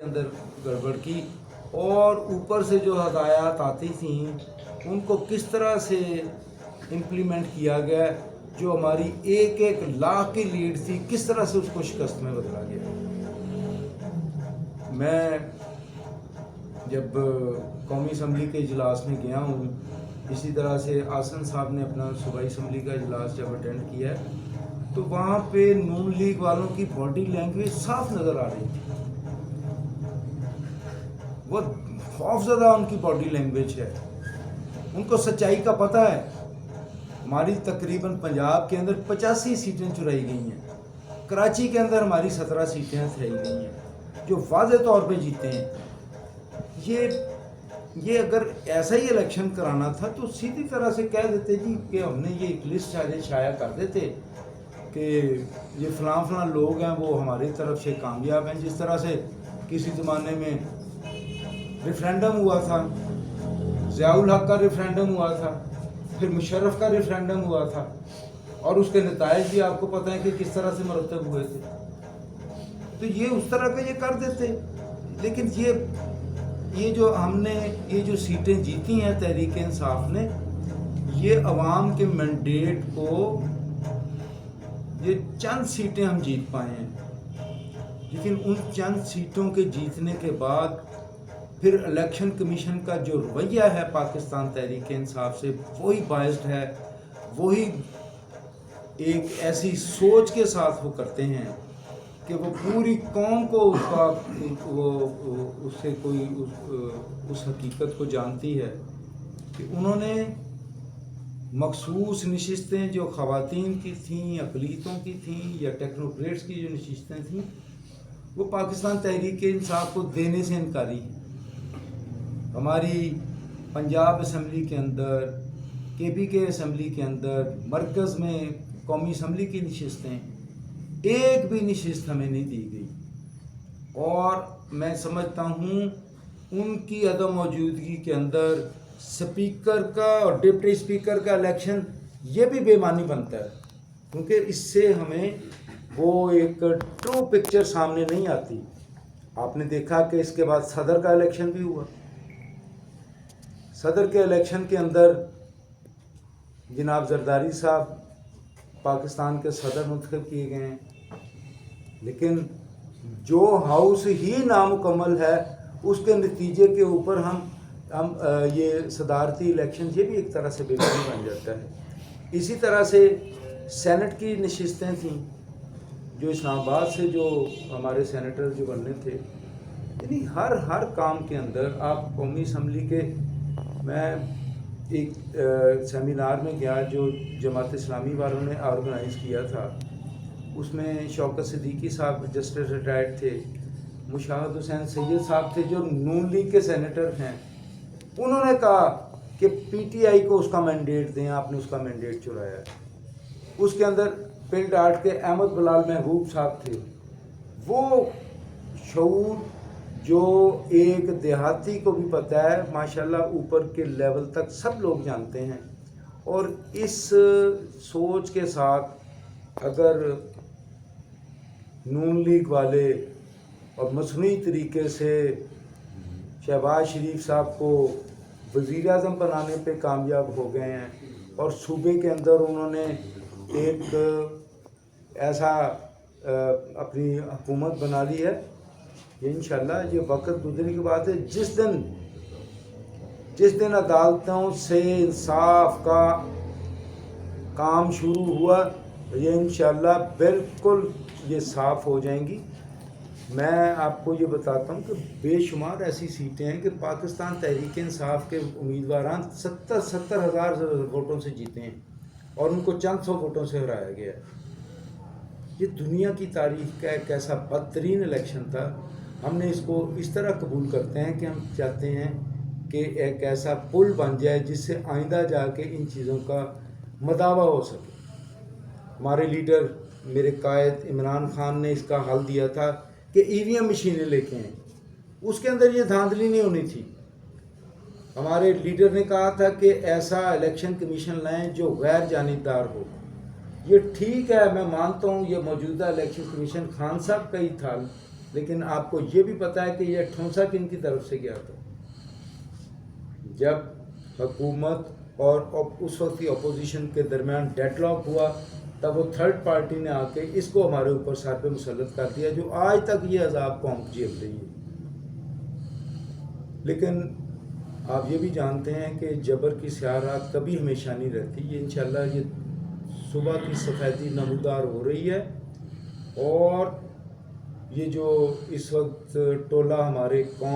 अंदर गड़बड़ की और ऊपर से जो हदायत आती थी उनको किस तरह से इम्प्लीमेंट किया गया, जो हमारी एक एक लाख की लीड थी किस तरह से उसको शिकस्त में बदला गया। मैं जब कौमी असम्बली के इजलास में गया हूँ, इसी तरह से आसन साहब ने अपना सूबाई असम्बली का इजलास जब अटेंड किया है तो वहाँ पे नून लीग वालों की बॉडी लैंग्वेज साफ नज़र आ रही थी। वो खौफज़दा उनकी बॉडी लैंग्वेज है, उनको सच्चाई का पता है। हमारी तकरीबन पंजाब के अंदर 85 सीटें चुराई गई हैं, कराची के अंदर हमारी 17 सीटें हथियाई गई हैं जो वाज़े तौर पे जीते हैं। ये अगर ऐसा ही इलेक्शन कराना था तो सीधी तरह से कह देते जी कि हमने ये एक लिस्ट शाया कर देते कि ये फलां लोग हैं वो हमारी तरफ से कामयाब हैं। जिस तरह से किसी ज़माने में रेफरेंडम हुआ था, ज़ियाउल हक का रेफरेंडम हुआ था, फिर मुशर्रफ का रेफरेंडम हुआ था और उसके नताइज भी आपको पता है कि किस तरह से मरतब हुए थे। तो ये उस तरह का ये कर देते। लेकिन ये जो सीटें जीती हैं तहरीक इंसाफ ने, ये अवाम के मैंडेट को, ये चंद सीटें हम जीत पाए हैं, लेकिन उन चंद सीटों के जीतने के बाद फिर इलेक्शन कमीशन का जो रवैया है पाकिस्तान तहरीक इंसाफ से वही बायस्ड है, वही एक ऐसी सोच के साथ वो करते हैं कि वो पूरी कौम को उससे कोई उस हकीकत को जानती है कि उन्होंने मखसूस नशिस्तें जो ख़वातीन की थीं, अक़लियतों की थीं या टेक्नोक्रेट्स की जो नशिस्तें थीं, वो पाकिस्तान तहरीक इंसाफ को देने से इनकारी हैं। हमारी पंजाब असम्बली के अंदर, KPK असम्बली के अंदर, मरकज़ में कौमी असम्बली की नशिस्तें, एक भी नशिस्त हमें नहीं दी गई। और मैं समझता हूँ उनकी अदम मौजूदगी के अंदर स्पीकर का और डिप्टी स्पीकर का इलेक्शन ये भी बेमानी बनता है, क्योंकि इससे हमें वो एक ट्रू पिक्चर सामने नहीं आती। आपने देखा कि इसके बाद सदर का इलेक्शन भी हुआ। सदर के इलेक्शन के अंदर जनाब जरदारी साहब पाकिस्तान के सदर मुंतखब किए गए हैं, लेकिन जो हाउस ही नामुकम्मल है उसके नतीजे के ऊपर हम ये सदारती इलेक्शन ये भी एक तरह से बेमानी बन जाता है। इसी तरह से सेनेट की नशिस्तें थीं जो इस्लामाबाद से जो हमारे सेनेटर जो बनने थे, यानी हर काम के अंदर आप कौमी असम्बली के, मैं एक सेमिनार में गया जो जमात इस्लामी वालों ने ऑर्गेनाइज़ किया था, उसमें शौकत सिद्दीकी साहब जस्टिस रिटायर्ड थे, मुशाहिद हुसैन सैयद साहब थे जो नून लीग के सेनेटर हैं। उन्होंने कहा कि PTI को उसका मैंडेट दें, आपने उसका मैंडेट चुराया। उसके अंदर पिंड आर्ट के अहमद बिलाल महबूब साहब थे। वो शऊर जो एक देहाती को भी पता है, माशाल्लाह ऊपर के लेवल तक सब लोग जानते हैं। और इस सोच के साथ अगर नून लीग वाले और मसनूई तरीके से शहबाज शरीफ साहब को वज़ीर आज़म बनाने पे कामयाब हो गए हैं और सूबे के अंदर उन्होंने एक ऐसा अपनी हुकूमत बना ली है, ये इंशाल्लाह ये वक्त गुजरने की बात है। जिस दिन अदालतों से इंसाफ का काम शुरू हुआ, ये इंशाल्लाह बिल्कुल ये साफ़ हो जाएंगी। मैं आपको ये बताता हूँ कि बेशुमार ऐसी सीटें हैं कि पाकिस्तान तहरीक इंसाफ के उम्मीदवार 70 हज़ार वोटों से जीते हैं और उनको चंद सौ वोटों से हराया गया। ये दुनिया की तारीख का एक ऐसा बदतरीन इलेक्शन था। हमने इसको इस तरह कबूल करते हैं कि हम चाहते हैं कि एक ऐसा पुल बन जाए जिससे आइंदा जाके इन चीज़ों का मदावा हो सके। हमारे लीडर मेरे कायद इमरान खान ने इसका हल दिया था कि EVM मशीनें लेके आएँ, उसके अंदर ये धांधली नहीं होनी थी। हमारे लीडर ने कहा था कि ऐसा इलेक्शन कमीशन लाएं जो गैर जानिबदार हो। ये ठीक है, मैं मानता हूँ ये मौजूदा इलेक्शन कमीशन खान साहब का ही था, لیکن آپ کو یہ بھی پتہ ہے کہ یہ ٹھونسا کن کی طرف سے گیا تھا؟ جب حکومت اور اس وقت کی اپوزیشن کے درمیان ڈیڈ لاک ہوا، تب وہ تھرڈ پارٹی نے آ کے اس کو ہمارے اوپر سر پہ مسلط کر دیا، جو آج تک یہ عذاب قوم جھیل رہی ہے۔ لیکن آپ یہ بھی جانتے ہیں کہ جبر کی سیاہ رات کبھی ہمیشہ نہیں رہتی، یہ انشاءاللہ یہ صبح کی سفیدی نمودار ہو رہی ہے، اور یہ جو اس وقت ٹولہ ہمارے قوم